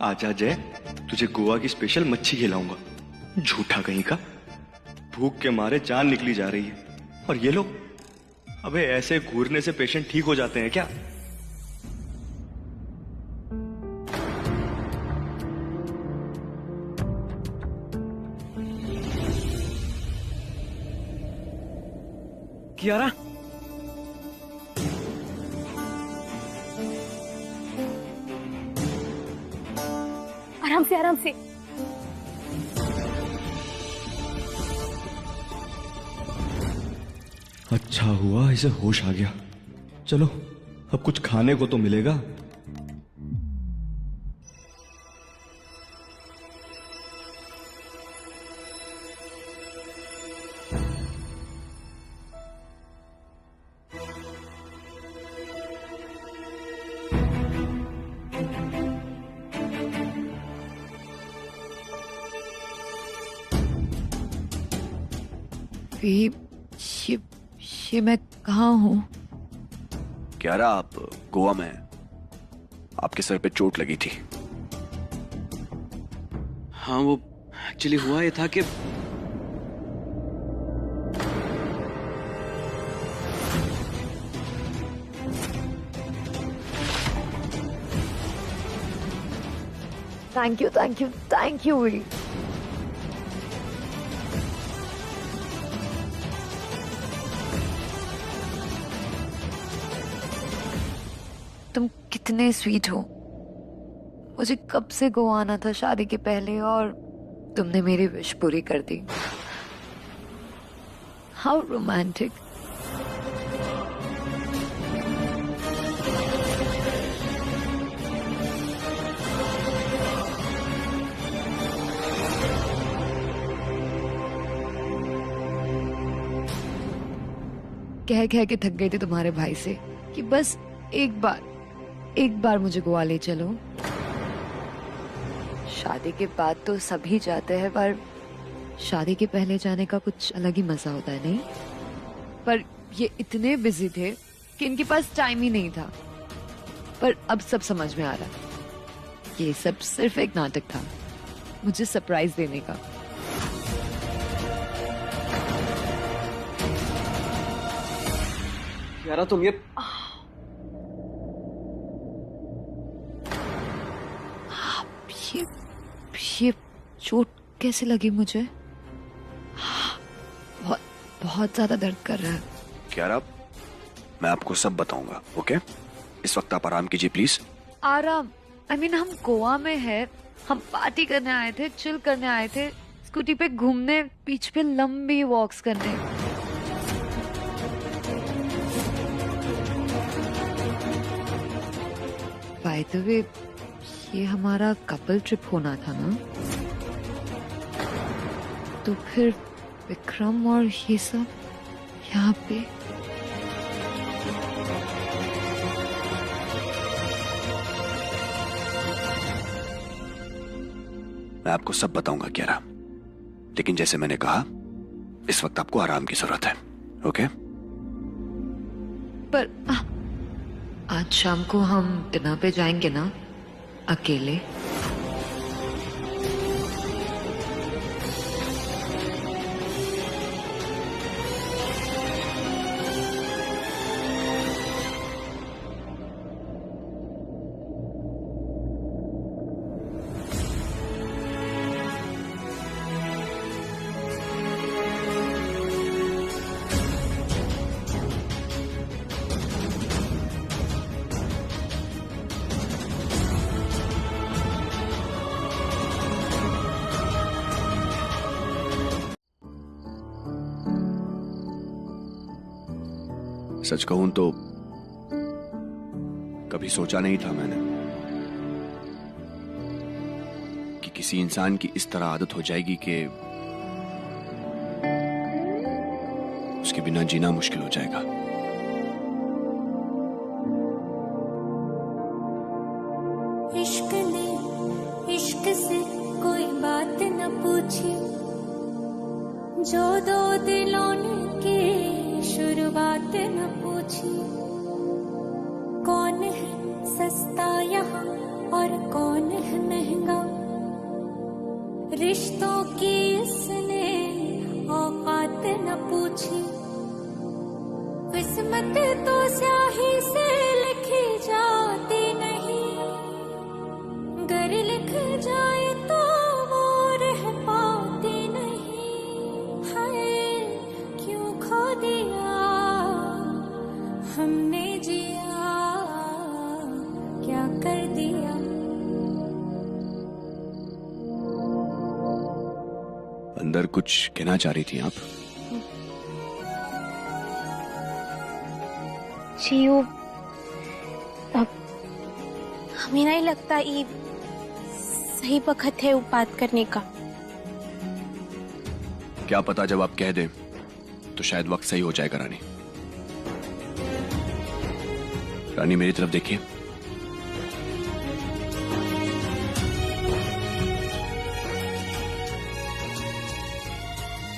आजा जय, तुझे गोवा की स्पेशल मच्छी खिलाऊंगा। झूठा कहीं का, भूख के मारे जान निकली जा रही है। और ये लोग, अबे ऐसे घूरने से पेशेंट ठीक हो जाते हैं क्या? कियारा, आराम से आराम से। अच्छा हुआ इसे होश आ गया। चलो अब कुछ खाने को तो मिलेगा। ये मैं कहाँ हूँ? कियारा, आप गोवा में हैं। आपके सर पे चोट लगी थी। हाँ, वो एक्चुअली हुआ ये था कि thank you thank you thank you. तुम कितने स्वीट हो। मुझे कब से गोवा आना था शादी के पहले, और तुमने मेरी विश पूरी कर दी। How romantic. कह कह के थक गई थी तुम्हारे भाई से कि बस एक बार मुझे गोवा ले चलो। शादी के बाद तो सभी जाते हैं, पर शादी के पहले जाने का कुछ अलग ही मजा होता है, नहीं? पर ये इतने बिजी थे कि इनके पास टाइम ही नहीं था। पर अब सब समझ में आ रहा है, ये सब सिर्फ एक नाटक था मुझे सरप्राइज देने का। कियारा, तुम ये ये चोट कैसे लगी मुझे? बहुत बहुत ज्यादा दर्द कर रहा है। कियारा, मैं आपको सब बताऊंगा, ओके? इस वक्त आप आराम कीजिए प्लीज। आराम? हम गोवा में है, हम पार्टी करने आए थे, चिल करने आए थे, स्कूटी पे घूमने, बीच पे लंबी वॉक्स करने। बाय द वे, ये हमारा कपल ट्रिप होना था ना? तो फिर विक्रम और ये सब यहाँ पे? मैं आपको सब बताऊंगा कियारा, लेकिन जैसे मैंने कहा, इस वक्त आपको आराम की जरूरत है, ओके? पर आज शाम को हम डिनर पे जाएंगे ना, अकेले? सच कहूं तो कभी सोचा नहीं था मैंने कि किसी इंसान की इस तरह आदत हो जाएगी कि उसके बिना जीना मुश्किल हो जाएगा। इश्क ने इश्क से कोई बात न पूछी, जो दो दिलों ने की शुरुआत न पूछी। कौन है सस्ता यहाँ और कौन है महंगा, रिश्तों की इसने औकात न पूछी, किस्मत तो स्याही से लिखी जाती नहीं, गर लिख जाए तो वो रह पाती नहीं। हाय क्यों खो दिया हमने जिया, क्या कर दिया। अंदर कुछ कहना चाह रही थी आप? जी वो अब हमें नहीं लगता ये सही वक्त है वो बात करने का। क्या पता जब आप कह दें तो शायद वक्त सही हो जाएगा। रानी, रानी मेरी तरफ देखिए।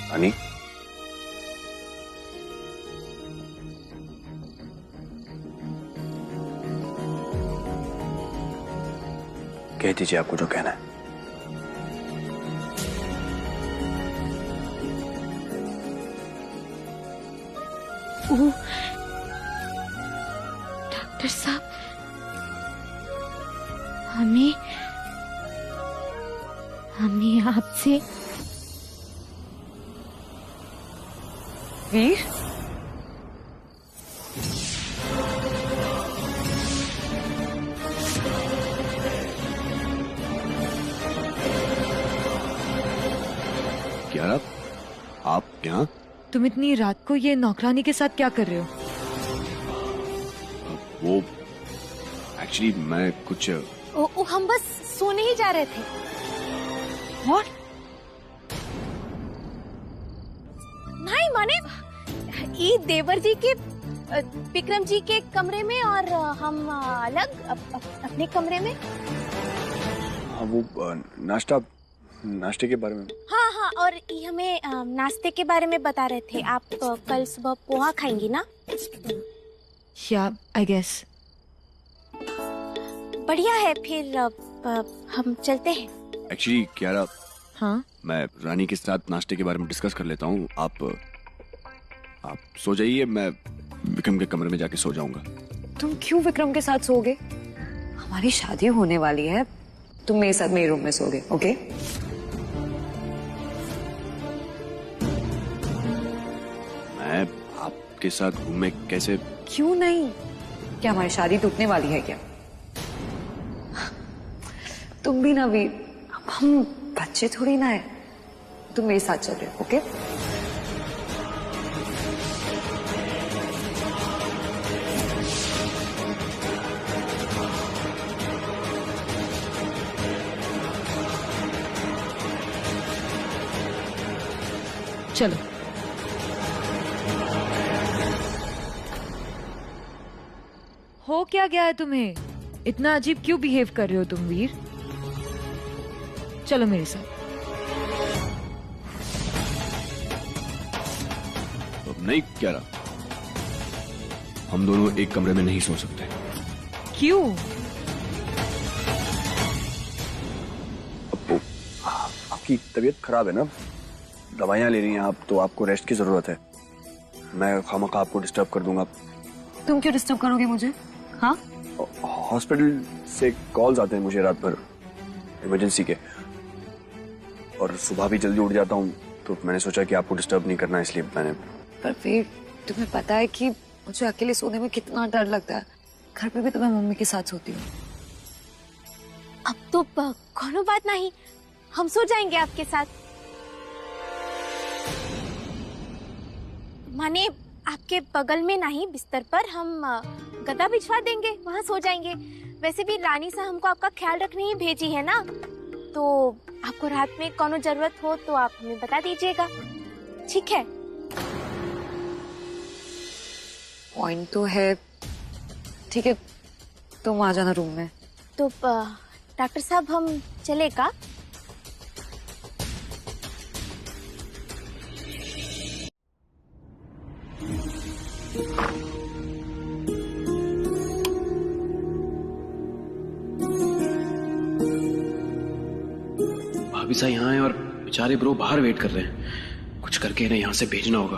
रानी, कह दीजिए आपको जो कहना है। वो डॉक्टर साहब हमें आपसे वीर, क्या आप यहाँ? तुम इतनी रात को ये नौकरानी के साथ क्या कर रहे हो? वो एक्चुअली मैं कुछ हम बस सोने ही जा रहे थे। और नहीं माने ये देवर जी के विक्रम जी के कमरे में और हम अलग अपने कमरे में। हाँ, वो नाश्ते के बारे में। हाँ और ये हमें नाश्ते के बारे में बता रहे थे। आप कल सुबह पोहा खाएंगी ना? या आई गेस। बढ़िया है, फिर हम चलते हैं। एक्चुअली क्यारा, हाँ, मैं रानी के साथ नाश्ते के बारे में डिस्कस कर लेता हूँ। आप सो जाइए, मैं विक्रम के कमरे में जाके सो जाऊंगा। तुम क्यों विक्रम के साथ सोगे? हमारी शादी होने वाली है, तुम मेरे साथ मेरे रूम में सोगे, ओके? मैं आपके साथ रूम में कैसे? क्यों नहीं? क्या हमारी शादी टूटने वाली है क्या? तुम भी ना वीर, हम बच्चे थोड़ी ना है। तुम मेरे साथ चल रहे हो, ओके? चलो। हो क्या गया है तुम्हें? इतना अजीब क्यों बिहेव कर रहे हो तुम वीर? चलो मेरे साथ। अब नहीं क्यारा, हम दोनों एक कमरे में नहीं सो सकते। क्यों? आपकी तबीयत खराब है ना, दवाइयाँ ले रही हैं आप, तो आपको रेस्ट की जरूरत है। मैं खामखा आपको डिस्टर्ब कर दूंगा। तुम क्यों डिस्टर्ब करोगे मुझे? हाँ, हॉस्पिटल से कॉल्स आते हैं मुझे रात भर, इमरजेंसी के, और सुबह भी जल्दी उठ जाता हूँ, तो मैंने सोचा कि आपको डिस्टर्ब नहीं करना, इसलिए मैंने। पर फिर तुम्हें पता है कि मुझे अकेले सोने में कितना डर लगता है। घर पे भी तो मैं मम्मी के साथ सोती हूँ। अब तो कोनो बात नहीं, हम सो जाएंगे आपके साथ। माने आपके बगल में नहीं, बिस्तर पर हम गद्दा बिछवा देंगे, वहाँ सो जाएंगे। वैसे भी रानी सा हमको आपका ख्याल रखने ही भेजी है ना, तो आपको रात में कोनो जरूरत हो तो आप हमें बता दीजिएगा, ठीक है? पॉइंट तो है, ठीक है, तुम आ जाना रूम में। तो डॉक्टर साहब हम चले का? नोबिसा यहाँ है और बेचारे ब्रो बाहर वेट कर रहे हैं। कुछ करके इन्हें यहाँ से भेजना होगा।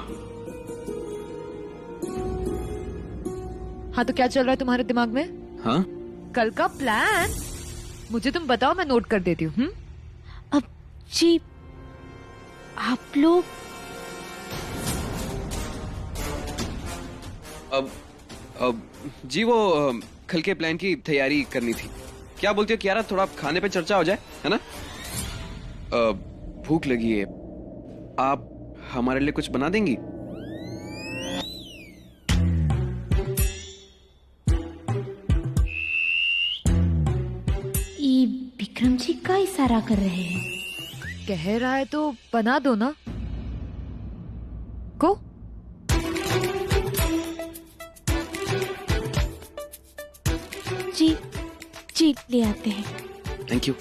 हाँ तो क्या चल रहा है तुम्हारे दिमाग में? हाँ कल का प्लान मुझे तुम बताओ, मैं नोट कर देती हूँ। अब जी आप लोग अब जी वो कल के प्लान की तैयारी करनी थी। क्या बोलती हो कियारा, थोड़ा खाने पे चर्चा हो जाए, है ना? भूख लगी है, आप हमारे लिए कुछ बना देंगी? ये विक्रम जी का इशारा कर रहे हैं। कह रहा है तो बना दो ना। को जी जी ले आते हैं। Thank you.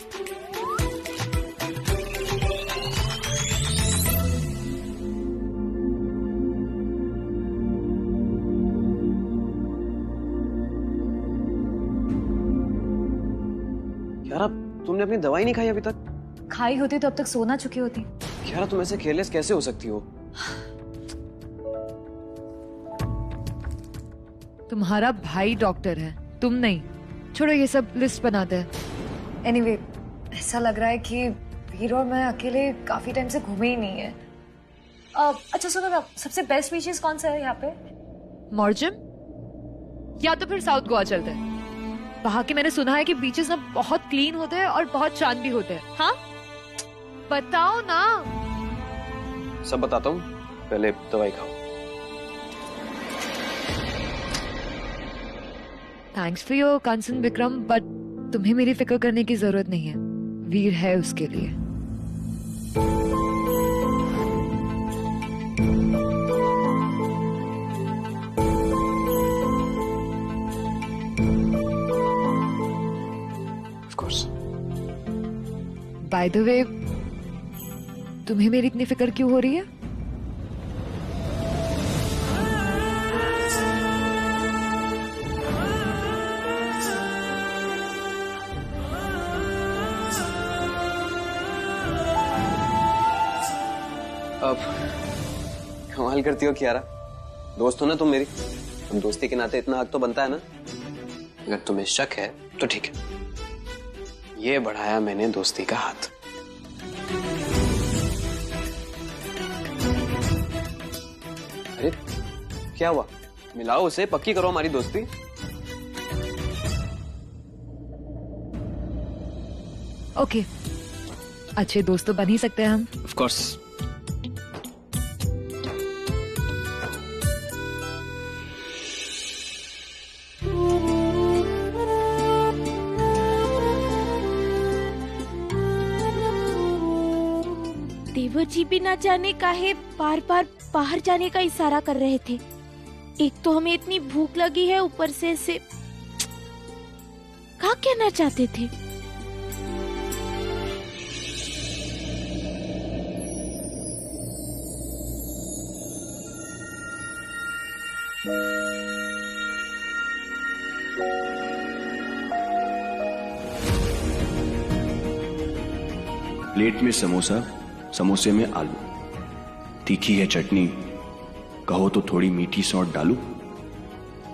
यारा तुमने अपनी दवाई नहीं खाई अभी तक? खाई होती तो अब तक सोना चुकी होती। यारा तुम ऐसे केयरलेस कैसे हो सकती हो? तुम्हारा भाई डॉक्टर है, तुम नहीं। छोड़ो ये सब, लिस्ट बनाते हैं। एनीवे, ऐसा लग रहा है कि वीर और मैं अकेले काफी टाइम से घूमे ही नहीं है। अच्छा सुनो ना, सबसे बेस्ट बीचेस कौन सा है यहाँ पे? मॉर्जिम या तो फिर साउथ गोवा चलते हैं। वहां के मैंने सुना है कि बीचेस ना बहुत क्लीन होते हैं और बहुत शांत भी होते हैं। हाँ बताओ ना। सब बताता हूँ, पहले दवाई खाओ। Thanks for your concern Vikram, but तुम्हें मेरी फिक्र करने की जरूरत नहीं है। वीर है उसके लिए। Of course. By the way, तुम्हें मेरी इतनी फिक्र क्यों हो रही है? अब कमाल करती हो कियारा, दोस्त हो ना तुम मेरी, हम दोस्ती के नाते इतना हक तो बनता है ना। अगर तुम्हें शक है तो ठीक है, ये बढ़ाया मैंने दोस्ती का हाथ। अरे क्या हुआ, मिलाओ उसे, पक्की करो हमारी दोस्ती। ओके, अच्छे दोस्त तो बन ही सकते हैं हम। Of course. देवर जी भी ना जाने काहे बार बार बाहर जाने का इशारा कर रहे थे। एक तो हमें इतनी भूख लगी है, ऊपर से क्या कहना चाहते थे? प्लेट में समोसा, समोसे में आलू, तीखी है चटनी, कहो तो थोड़ी मीठी सौंठ डालूं।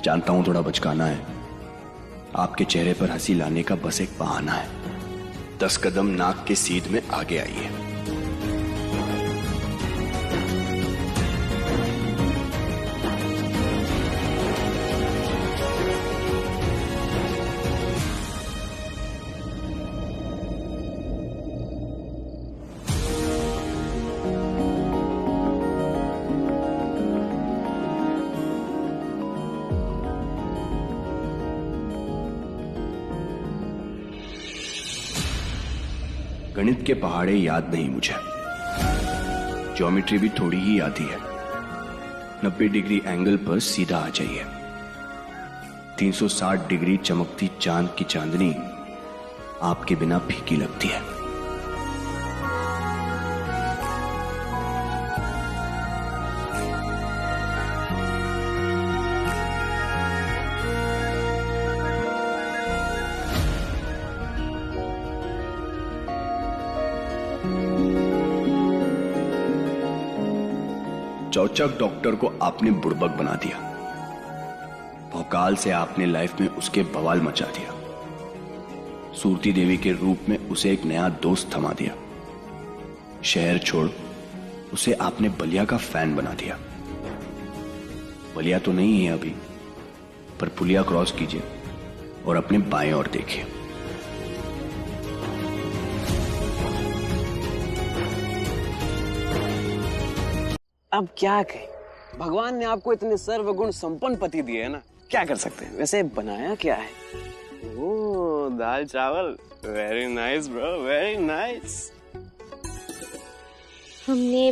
जानता हूं थोड़ा बचकाना है, आपके चेहरे पर हंसी लाने का बस एक बहाना है। 10 कदम नाक के सीध में आगे आइए। गणित के पहाड़े याद नहीं मुझे, ज्योमेट्री भी थोड़ी ही आती है। 90 डिग्री एंगल पर सीधा आ जाइए। 360 डिग्री चमकती चांद की चांदनी आपके बिना फीकी लगती है। चौचक डॉक्टर को आपने बुड़बक बना दिया। भौकाल से आपने लाइफ में उसके बवाल मचा दिया। सूरती देवी के रूप में उसे एक नया दोस्त थमा दिया। शहर छोड़ उसे आपने बलिया का फैन बना दिया। बलिया तो नहीं है अभी, पर पुलिया क्रॉस कीजिए और अपने बाएं ओर देखिए। अब क्या कहें, भगवान ने आपको इतने सर्वगुण संपन्न पति दिए है ना, क्या कर सकते हैं। वैसे बनाया क्या है? ओह, दाल चावल, very nice bro, very nice. हमने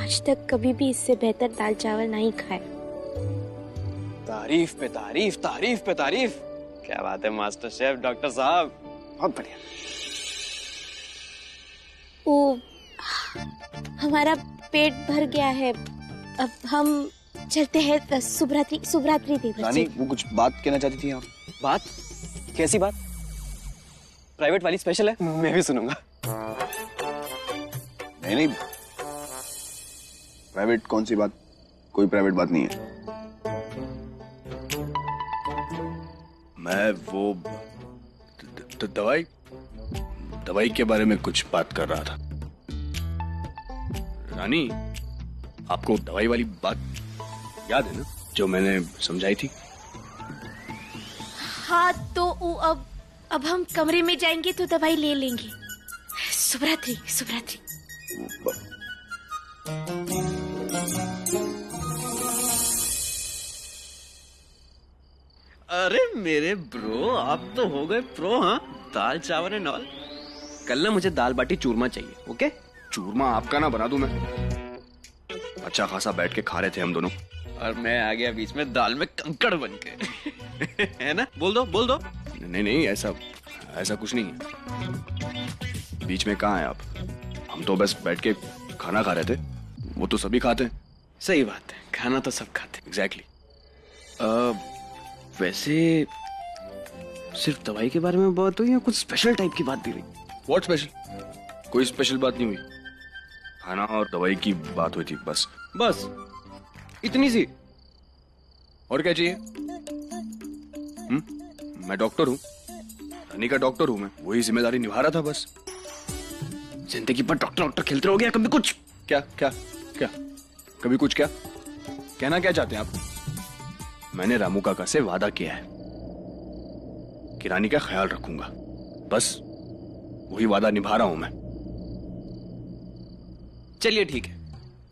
आज तक कभी भी इससे बेहतर दाल चावल नहीं खाए। तारीफ पे तारीफ, तारीफ पे तारीफ। क्या बात है मास्टर शेफ डॉक्टर साहब, बहुत बढ़िया। ओ, हमारा पेट भर गया है, अब हम चलते हैं। शुभरात्रि, शुभरात्रि देवर रानी, जी। वो कुछ बात कहना चाहती थी आप? बात? कैसी बात? प्राइवेट वाली स्पेशल है, मैं भी सुनूंगा। नहीं, प्राइवेट कौन सी बात? कोई प्राइवेट बात नहीं है। मैं वो दवाई के बारे में कुछ बात कर रहा था। रानी, आपको दवाई वाली बात याद है ना, जो मैंने समझाई थी? हाँ, तो अब हम कमरे में जाएंगे तो दवाई ले लेंगे। शुभरात्रि, शुभरात्रि। अरे मेरे ब्रो, आप तो हो गए प्रो। हाँ, दाल चावल एंड ऑल। कल ना मुझे दाल बाटी चूरमा चाहिए, ओके? चूरमा आपका ना बना दूं मैं? अच्छा खासा बैठ के खा रहे थे हम दोनों, और मैं आ गया बीच में दाल में कंकड़ बन के। है ना? बोल दो, बोल दो। नहीं, ऐसा कुछ नहीं है। बीच में कहाँ है आप? हम तो बस बैठ के खाना खा रहे थे, वो तो सभी खाते हैं। सही बात है, खाना तो सब खाते हैं। एग्जैक्टली। वैसे सिर्फ दवाई के बारे में बात हुई या कुछ स्पेशल टाइप की बात भी हुई? What special? कोई स्पेशल बात नहीं हुई, खाना और दवाई की बात हुई थी बस। बस इतनी सी? और क्या चाहिए? मैं डॉक्टर हूँ, रानी का डॉक्टर हूँ मैं, वही जिम्मेदारी निभा रहा था बस। जिंदगी पर डॉक्टर खेलते रहोगे या कभी कुछ? क्या कभी कुछ? क्या कहना क्या चाहते हैं आप? मैंने रामू काका से वादा किया है कि रानी का ख्याल रखूंगा, बस वही वादा निभा रहा हूं मैं। चलिए ठीक है,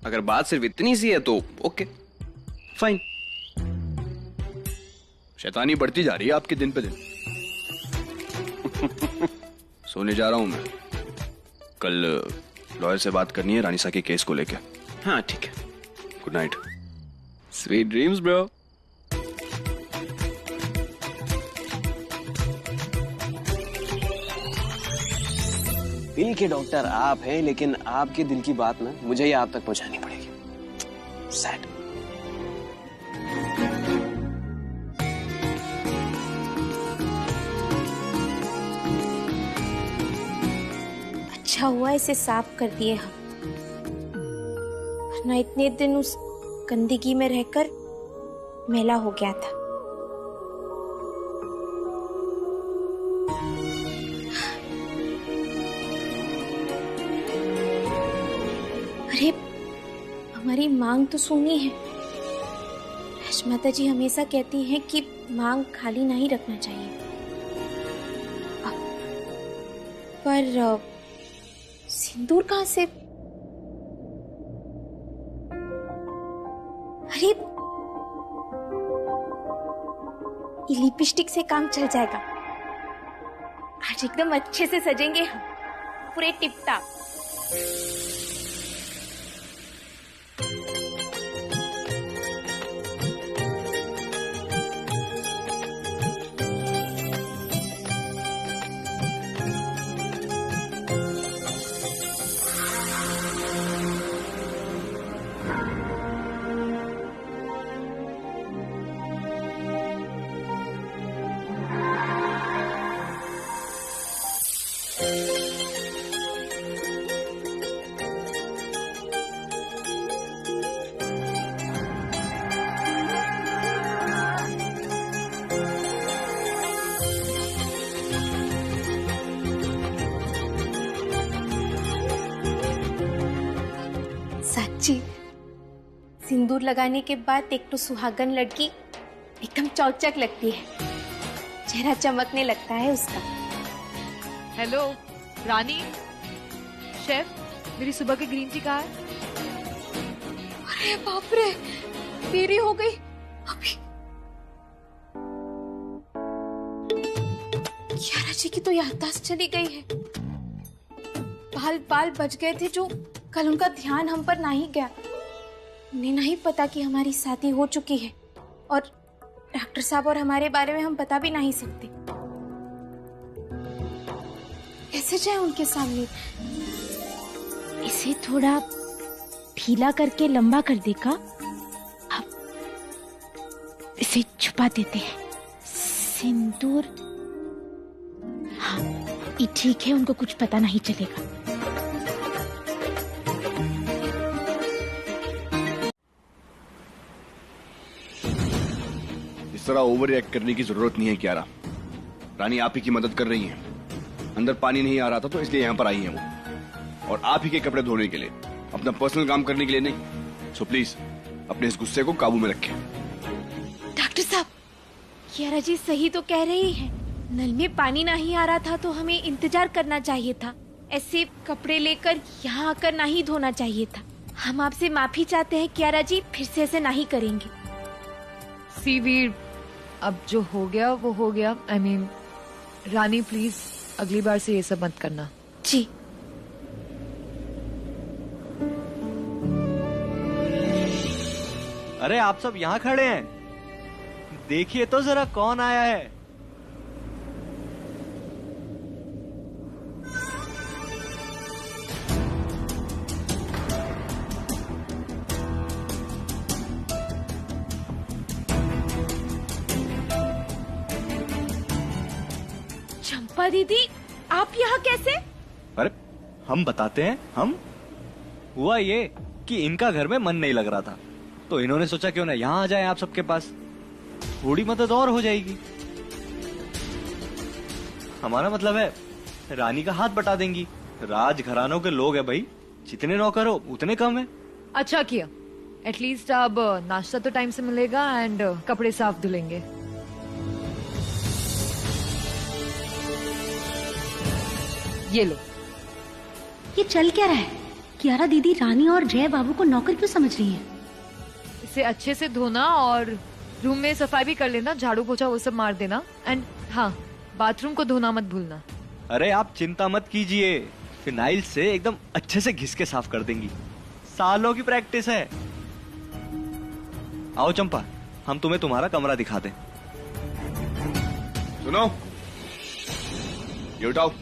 अगर बात सिर्फ इतनी सी है तो ओके, फाइन। शैतानी बढ़ती जा रही है आपकी दिन पे दिन। सोने जा रहा हूं मैं, कल लॉयर से बात करनी है रानीसा के केस को लेकर। हाँ ठीक है, good night. Sweet dreams bro. दिल के डॉक्टर आप हैं, लेकिन आपके दिल की बात ना मुझे ही आप तक पहुंचानी पड़ेगी। सैड। अच्छा हुआ इसे साफ कर दिए हम, वरना इतने दिन उस गंदगी में रहकर मैला हो गया था। अरे, हमारी मांग तो सुननी है। माता जी हमेशा कहती हैं कि मांग खाली नहीं रखना चाहिए, पर सिंदूर कहाँ से? अरे, ये लिपस्टिक से काम चल जाएगा। आज एकदम अच्छे से सजेंगे हम, पूरे टिप टाप। जी, सिंदूर लगाने के बाद एक तो सुहागन लड़की एकदम चौचक लगती है, चेहरा चमकने लगता है उसका। हेलो रानी, शेफ, मेरी सुबह की ग्रीन टी कहाँ है? अरे बाप रे, देरी हो गई अभी। कियारा जी की तो याददाश्त चली गई है। बाल बाल बच गए थे जो कल उनका ध्यान हम पर नहीं गया। उन्हें नहीं पता कि हमारी शादी हो चुकी है और डॉक्टर साहब और हमारे बारे में हम बता भी नहीं सकते। कैसे जाए उनके सामने? इसे थोड़ा ढीला करके लंबा कर देगा। अब इसे छुपा देते हैं। सिंदूर, हाँ ये ठीक है, उनको कुछ पता नहीं चलेगा। इस तरह ओवर रिएक्ट करने की जरूरत नहीं है कियारा। रानी आप ही की मदद कर रही हैं। अंदर पानी नहीं आ रहा था तो इसलिए यहाँ पर आई हैं वो, और आप ही के कपड़े धोने के लिए, अपना पर्सनल काम करने के लिए नहीं। सो प्लीज अपने इस गुस्से को काबू में रखें। डॉक्टर साहब, कियारा जी सही तो कह रही है। नल में पानी नहीं आ रहा था तो हमें इंतजार करना चाहिए था। ऐसे कपड़े लेकर यहाँ आकर नहीं धोना चाहिए था। हम आपसे माफी चाहते हैं कियारा जी, फिर से ऐसे नहीं करेंगे। सी वीर, अब जो हो गया वो हो गया। I mean, रानी प्लीज अगली बार से ये सब मत करना। जी। अरे आप सब यहाँ खड़े हैं, देखिए तो जरा कौन आया है। चंपा दीदी, आप यहाँ कैसे? अरे हम बताते हैं। हम हुआ ये कि इनका घर में मन नहीं लग रहा था, तो इन्होंने सोचा क्यों ना यहाँ आ जाए आप सबके पास, थोड़ी मदद और हो जाएगी। हमारा मतलब है रानी का हाथ बटा देंगी। राज घरानों के लोग हैं भाई, जितने नौकर हो उतने कम है। अच्छा किया, एटलीस्ट अब नाश्ता तो टाइम से मिलेगा एंड कपड़े साफ धुलेंगे। ये लो। ये चल क्या रहा है? कियारा दीदी रानी और जय बाबू को नौकर क्यों समझ रही है? इसे अच्छे से धोना और रूम में सफाई भी कर लेना, झाड़ू पोछा वो सब मार देना। एंड हाँ, बाथरूम को धोना मत भूलना। अरे आप चिंता मत कीजिए, फिनाइल से एकदम अच्छे से घिस के साफ कर देंगी। सालों की प्रैक्टिस है। आओ चंपा, हम तुम्हें तुम्हारा कमरा दिखा दें। सुनो, ये उठाओ।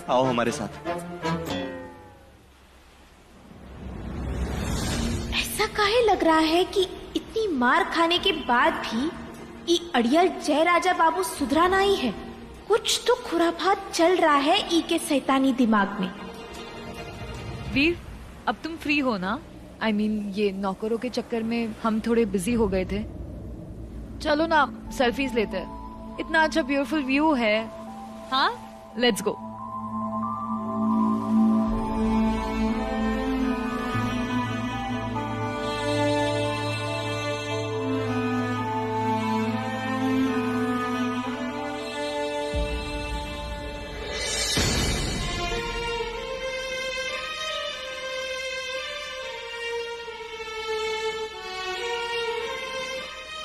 आओ हमारे साथ। ऐसा काहे लग रहा है कि इतनी मार खाने के बाद भी ई अड़ियल जय राजा बाबू सुधरा नहीं है। कुछ तो खुराफात चल रहा है ई के शैतानी दिमाग में। वीर, अब तुम फ्री हो ना? I mean, ये नौकरों के चक्कर में हम थोड़े बिजी हो गए थे। चलो ना सेल्फीज लेते हैं, इतना अच्छा ब्यूटीफुल व्यू है। हाँ, लेट्स गो।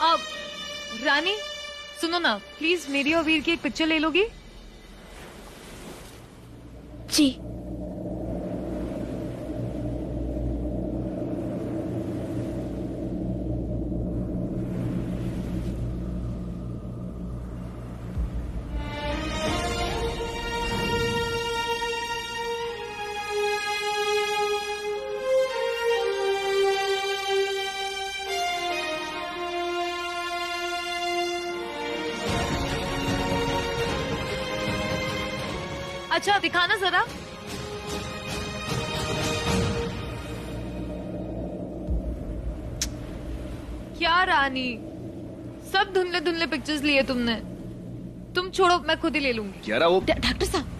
अब रानी सुनो ना, प्लीज मेरी और वीर की एक पिक्चर ले लोगी? जी। अच्छा दिखाना जरा। क्या रानी, सब धुंधले धुंधले पिक्चर्स लिए तुमने। तुम छोड़ो, मैं खुद ही ले लूंगी। कियारा वो डॉक्टर साहब,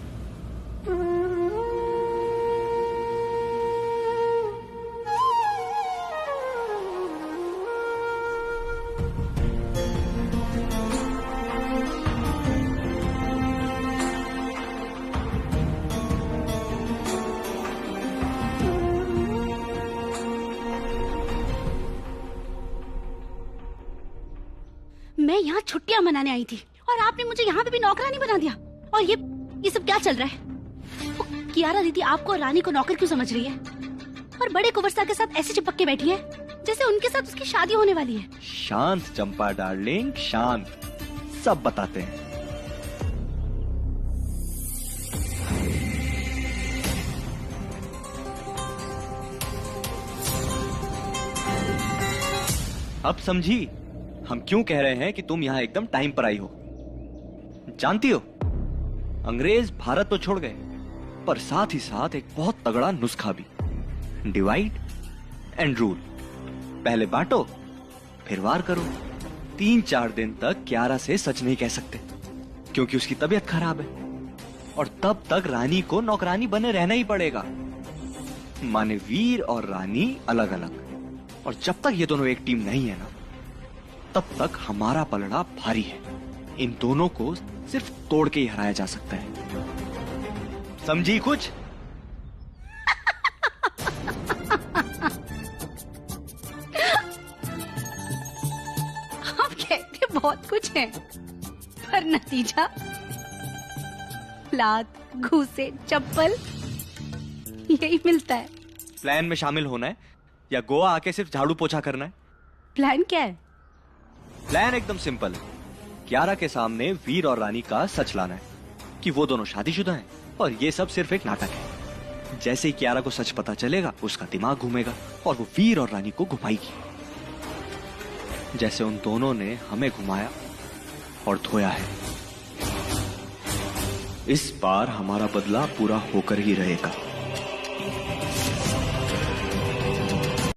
मैं यहाँ छुट्टियां मनाने आई थी और आपने मुझे यहाँ पे भी नौकरानी बना दिया। और ये सब क्या चल रहा है? कियारा दीदी आपको और रानी को नौकर क्यों समझ रही है और बड़े कुबरसा के साथ ऐसे चिपक के बैठी है जैसे उनके साथ उसकी शादी होने वाली है। शांत चंपा डार्लिंग, शांत, सब बताते हैं। अब समझी हम क्यों कह रहे हैं कि तुम यहाँ एकदम टाइम पर आई हो। जानती हो, अंग्रेज भारत तो छोड़ गए, पर साथ ही साथ एक बहुत तगड़ा नुस्खा भी, डिवाइड एंड रूल। पहले बांटो फिर वार करो। 3-4 दिन तक कियारा से सच नहीं कह सकते क्योंकि उसकी तबीयत खराब है, और तब तक रानी को नौकरानी बने रहना ही पड़ेगा। माने वीर और रानी अलग अलग, और जब तक ये दोनों एक टीम नहीं है ना, तब तक हमारा पलड़ा भारी है। इन दोनों को सिर्फ तोड़ के ही हराया जा सकता है। समझी कुछ? आप कहते बहुत कुछ है, पर नतीजा लात, घूसे, चप्पल यही मिलता है। प्लान में शामिल होना है या गोवा आके सिर्फ झाड़ू पोछा करना है? प्लान क्या है? प्लान एकदम सिंपल है। कियारा के सामने वीर और रानी का सच लाना है कि वो दोनों शादीशुदा हैं और ये सब सिर्फ एक नाटक है। जैसे ही कियारा को सच पता चलेगा, उसका दिमाग घूमेगा और वो वीर और रानी को घुमाएगी, जैसे उन दोनों ने हमें घुमाया और धोया है। इस बार हमारा बदला पूरा होकर ही रहेगा।